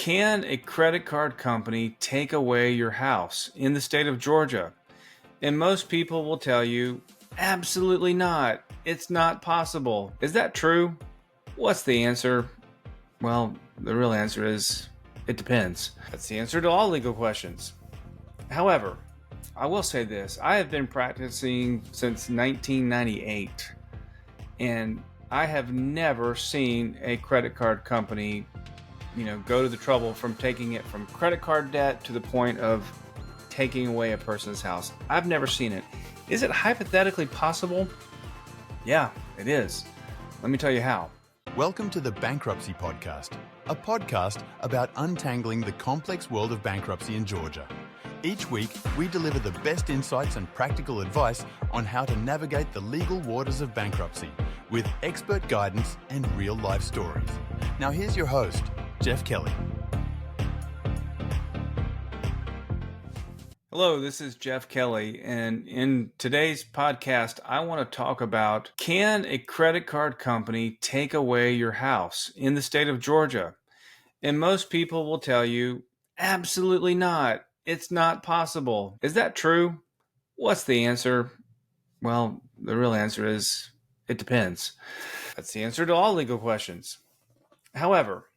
Can a credit card company take away your house in the state of Georgia? And most people will tell you, absolutely not. It's not possible. Is that true? What's the answer? Well, the real answer is, it depends. That's the answer to all legal questions. However, I will say this. I have been practicing since 1998, and I have never seen a credit card company go to the trouble from taking it from credit card debt to the point of taking away a person's house. I've never seen it. Is it hypothetically possible? Yeah, it is. Let me tell you how. Welcome to the Bankruptcy Podcast, a podcast about untangling the complex world of bankruptcy in Georgia. Each week, we deliver the best insights and practical advice on how to navigate the legal waters of bankruptcy with expert guidance and real-life stories. Now here's your host, Jeff Kelly. Hello, this is Jeff Kelly, and in today's podcast, I want to talk about, can a credit card company take away your house in the state of Georgia? And most people will tell you, absolutely not. It's not possible. Is that true? What's the answer? Well, the real answer is, it depends. That's the answer to all legal questions. However,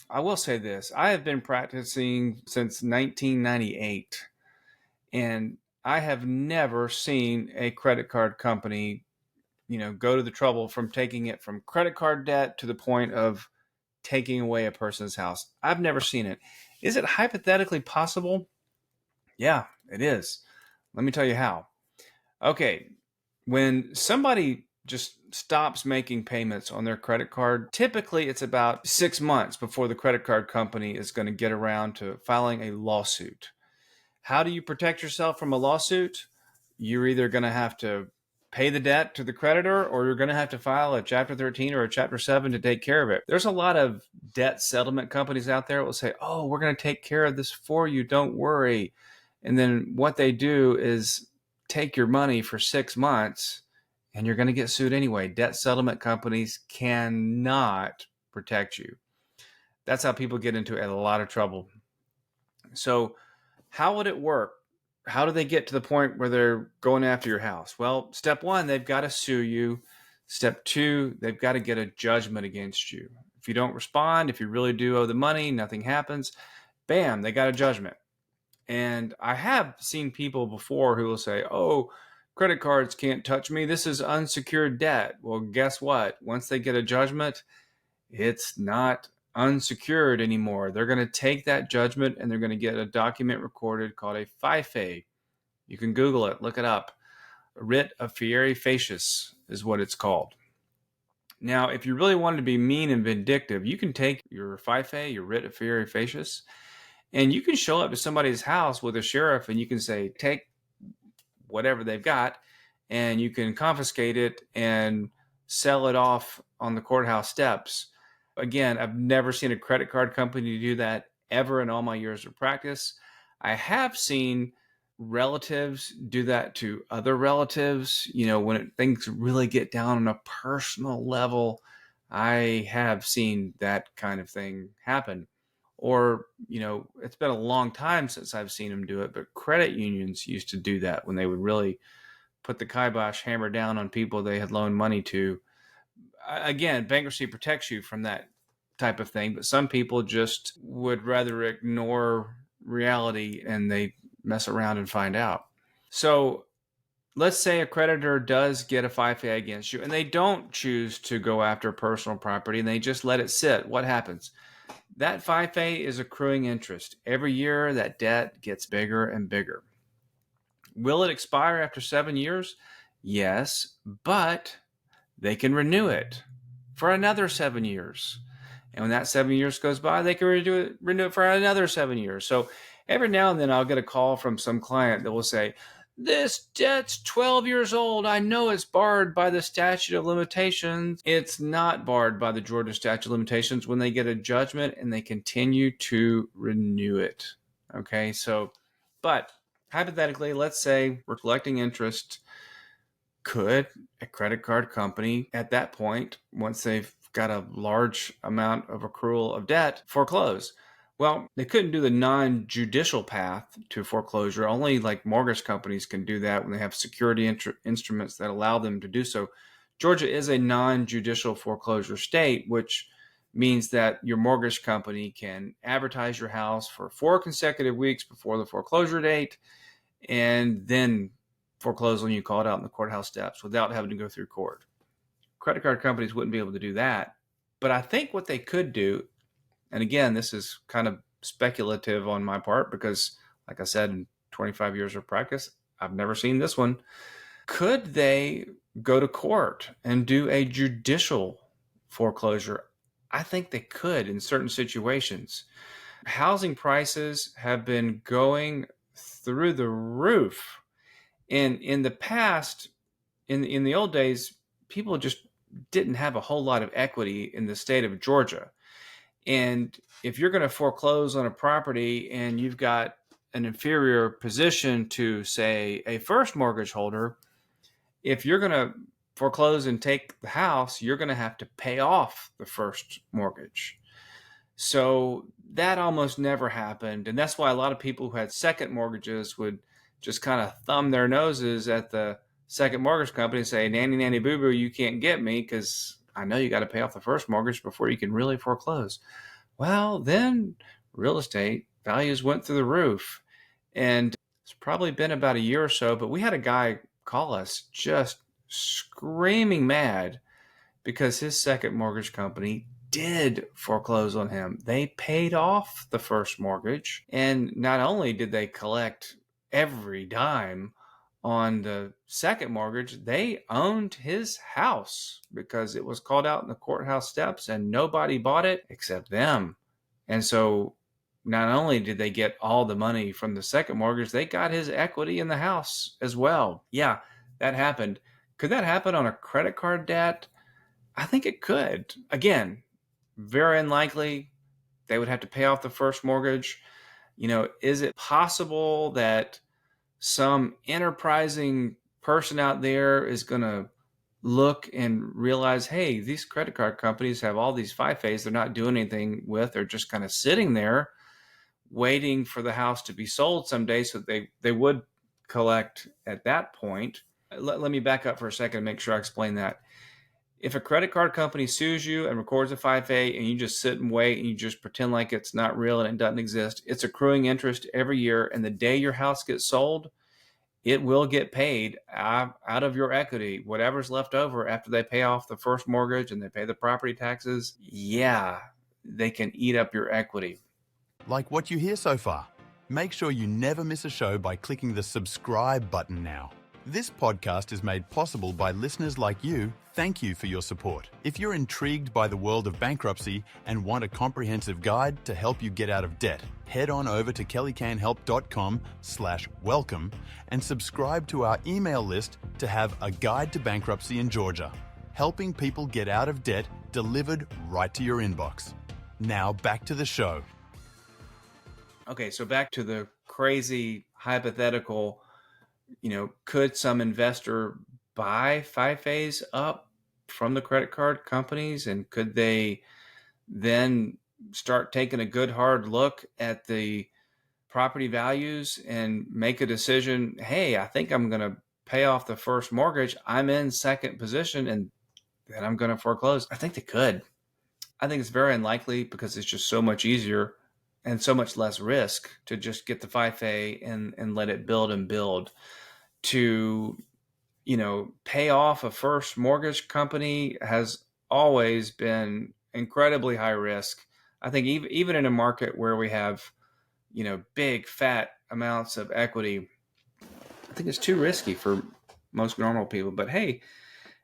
I will say this. I have been practicing since 1998, and I have never seen a credit card company, go to the trouble from taking it from credit card debt to the point of taking away a person's house. I've never seen it. Is it hypothetically possible? Yeah, it is. Let me tell you how. Okay, when somebody just stops making payments on their credit card, typically it's about 6 months before the credit card company is going to get around to filing a lawsuit. How do you protect yourself from a lawsuit? You're either going to have to pay the debt to the creditor, or you're going to have to file a Chapter 13 or a Chapter 7 to take care of it. There's a lot of debt settlement companies out there that will say, oh, we're going to take care of this for you, don't worry. And then what they do is take your money for 6 months, and you're going to get sued anyway. Debt settlement companies cannot protect you. That's how people get into a lot of trouble. So how would it work? How do they get to the point where they're going after your house? Well, step one, they've got to sue you. Step two, they've got to get a judgment against you. If you don't respond, if you really do owe the money, nothing happens, bam, they got a judgment. And I have seen people before who will say, oh, credit cards can't touch me. This is unsecured debt. Well, guess what? Once they get a judgment, it's not unsecured anymore. They're going to take that judgment and they're going to get a document recorded called a FIFE. You can Google it, look it up. Writ of fieri faciis is what it's called. Now, if you really wanted to be mean and vindictive, you can take your FIFE, your writ of fieri faciis, and you can show up to somebody's house with a sheriff and you can say, take whatever they've got, and you can confiscate it and sell it off on the courthouse steps. Again, I've never seen a credit card company do that ever in all my years of practice. I have seen relatives do that to other relatives. When things really get down on a personal level, I have seen that kind of thing happen. Or, it's been a long time since I've seen them do it, but credit unions used to do that when they would really put the kibosh hammer down on people they had loaned money to. Again, bankruptcy protects you from that type of thing, but some people just would rather ignore reality and they mess around and find out. So let's say a creditor does get a FIFE against you and they don't choose to go after personal property and they just let it sit. What happens? That FIFE is accruing interest. Every year, that debt gets bigger and bigger. Will it expire after 7 years? Yes, but they can renew it for another 7 years. And when that 7 years goes by, they can renew it for another 7 years. So every now and then, I'll get a call from some client that will say, this debt's 12 years old. I know it's barred by the statute of limitations. It's not barred by the Georgia statute of limitations when they get a judgment and they continue to renew it. Okay, but hypothetically, let's say we're collecting interest. Could a credit card company at that point, once they've got a large amount of accrual of debt, foreclose? Well, they couldn't do the non-judicial path to foreclosure. Only like mortgage companies can do that when they have security instruments that allow them to do so. Georgia is a non-judicial foreclosure state, which means that your mortgage company can advertise your house for 4 consecutive weeks before the foreclosure date and then foreclose when you call it out in the courthouse steps without having to go through court. Credit card companies wouldn't be able to do that. But I think what they could do, and again, this is kind of speculative on my part because, like I said, in 25 years of practice, I've never seen this one. Could they go to court and do a judicial foreclosure? I think they could in certain situations. Housing prices have been going through the roof. And in the past, in the old days, people just didn't have a whole lot of equity in the state of Georgia. And if you're going to foreclose on a property and you've got an inferior position to, say, a first mortgage holder, if you're going to foreclose and take the house, you're going to have to pay off the first mortgage. So that almost never happened. And that's why a lot of people who had second mortgages would just kind of thumb their noses at the second mortgage company and say, nanny, nanny, boo, boo, you can't get me because I know you got to pay off the first mortgage before you can really foreclose. Well, then real estate values went through the roof. And it's probably been about a year or so, but we had a guy call us just screaming mad because his second mortgage company did foreclose on him. They paid off the first mortgage, and not only did they collect every dime on the second mortgage, they owned his house because it was called out in the courthouse steps and nobody bought it except them. And so not only did they get all the money from the second mortgage, they got his equity in the house as well. Yeah, that happened. Could that happen on a credit card debt? I think it could. Again, very unlikely. They would have to pay off the first mortgage. Is it possible that some enterprising person out there is going to look and realize, hey, these credit card companies have all these FIFAs they're not doing anything with. They're just kind of sitting there waiting for the house to be sold someday so they would collect at that point. Let me back up for a second and make sure I explain that. If a credit card company sues you and records a FIFA and you just sit and wait and you just pretend like it's not real and it doesn't exist, it's accruing interest every year. And the day your house gets sold, it will get paid out of your equity, whatever's left over after they pay off the first mortgage and they pay the property taxes. Yeah, they can eat up your equity. Like what you hear so far? Make sure you never miss a show by clicking the subscribe button now. This podcast is made possible by listeners like you. Thank you for your support. If you're intrigued by the world of bankruptcy and want a comprehensive guide to help you get out of debt, head on over to kellycanhelp.com/welcome and subscribe to our email list to have a guide to bankruptcy in Georgia, helping people get out of debt delivered right to your inbox. Now back to the show. Okay, so back to the crazy hypothetical, could some investor buy FIFAs up from the credit card companies? And could they then start taking a good hard look at the property values and make a decision, hey, I think I'm going to pay off the first mortgage. I'm in second position and then I'm going to foreclose. I think they could. I think it's very unlikely because it's just so much easier and so much less risk to just get the FIFA and let it build and build. To, pay off a first mortgage company has always been incredibly high risk. I think even in a market where we have, big fat amounts of equity, I think it's too risky for most normal people. But hey,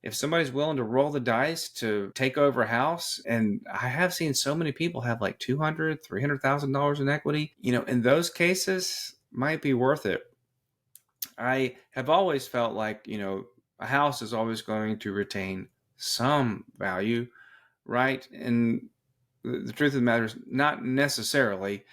if somebody's willing to roll the dice to take over a house, and I have seen so many people have like $200,000, $300,000 in equity, in those cases might be worth it. I have always felt like, a house is always going to retain some value, right? And the truth of the matter is not necessarily.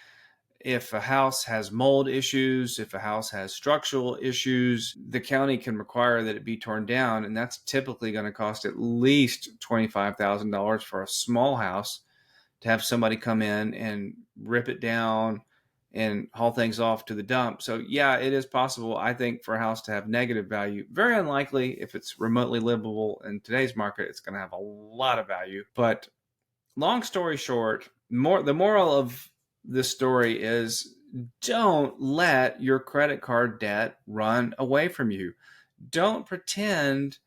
If a house has mold issues, if a house has structural issues, the county can require that it be torn down. And that's typically going to cost at least $25,000 for a small house to have somebody come in and rip it down and haul things off to the dump. So yeah, it is possible, I think, for a house to have negative value. Very unlikely. If it's remotely livable in today's market, it's going to have a lot of value. But long story short, the moral of this story is don't let your credit card debt run away from you. Don't pretend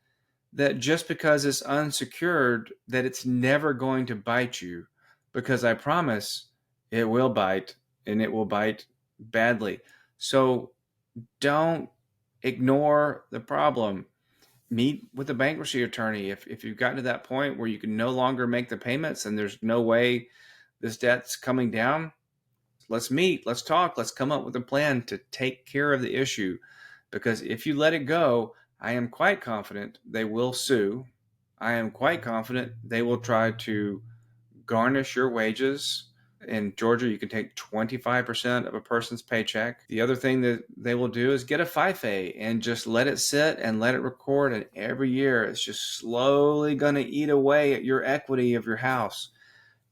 that just because it's unsecured that it's never going to bite you, because I promise it will bite, and it will bite badly. So don't ignore the problem. Meet with a bankruptcy attorney if you've gotten to that point where you can no longer make the payments and there's no way this debt's coming down. Let's meet, let's talk, let's come up with a plan to take care of the issue. Because if you let it go, I am quite confident they will sue. I am quite confident they will try to garnish your wages. In Georgia, you can take 25% of a person's paycheck. The other thing that they will do is get a FIFA and just let it sit and let it record. And every year, it's just slowly going to eat away at your equity of your house.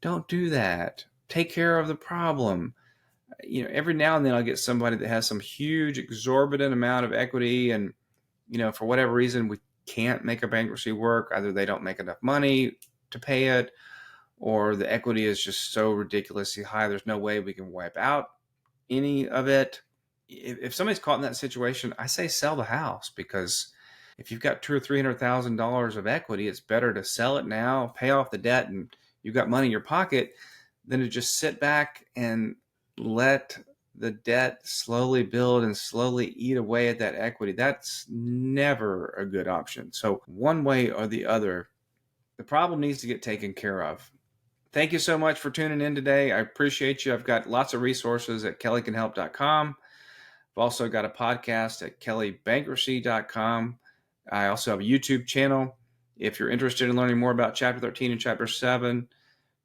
Don't do that. Take care of the problem. Every now and then I'll get somebody that has some huge exorbitant amount of equity, and for whatever reason we can't make a bankruptcy work. Either they don't make enough money to pay it, or the equity is just so ridiculously high there's no way we can wipe out any of it. If somebody's caught in that situation, I say sell the house, because if you've got $200,000 or $300,000 of equity, it's better to sell it now, pay off the debt, and you've got money in your pocket, than to just sit back and let the debt slowly build and slowly eat away at that equity. That's never a good option. So one way or the other, the problem needs to get taken care of. Thank you so much for tuning in today. I appreciate you. I've got lots of resources at kellycanhelp.com. I've also got a podcast at kellybankruptcy.com. I also have a YouTube channel. If you're interested in learning more about Chapter 13 and Chapter 7,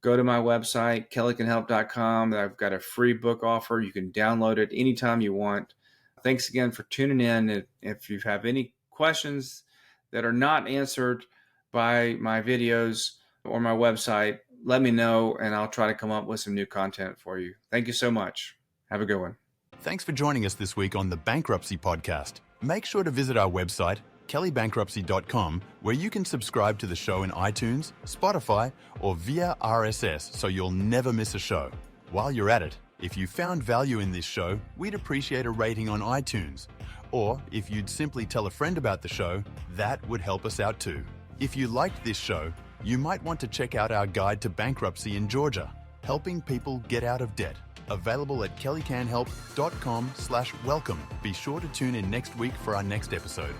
go to my website, kellycanhelp.com. I've got a free book offer. You can download it anytime you want. Thanks again for tuning in. If you have any questions that are not answered by my videos or my website, let me know, and I'll try to come up with some new content for you. Thank you so much. Have a good one. Thanks for joining us this week on the Bankruptcy Podcast. Make sure to visit our website, kellybankruptcy.com, where you can subscribe to the show in iTunes, Spotify, or via RSS so you'll never miss a show. While you're at it, if you found value in this show, we'd appreciate a rating on iTunes. Or if you'd simply tell a friend about the show, that would help us out too. If you liked this show, you might want to check out our guide to bankruptcy in Georgia, helping people get out of debt. Available at kellycanhelp.com/welcome. Be sure to tune in next week for our next episode.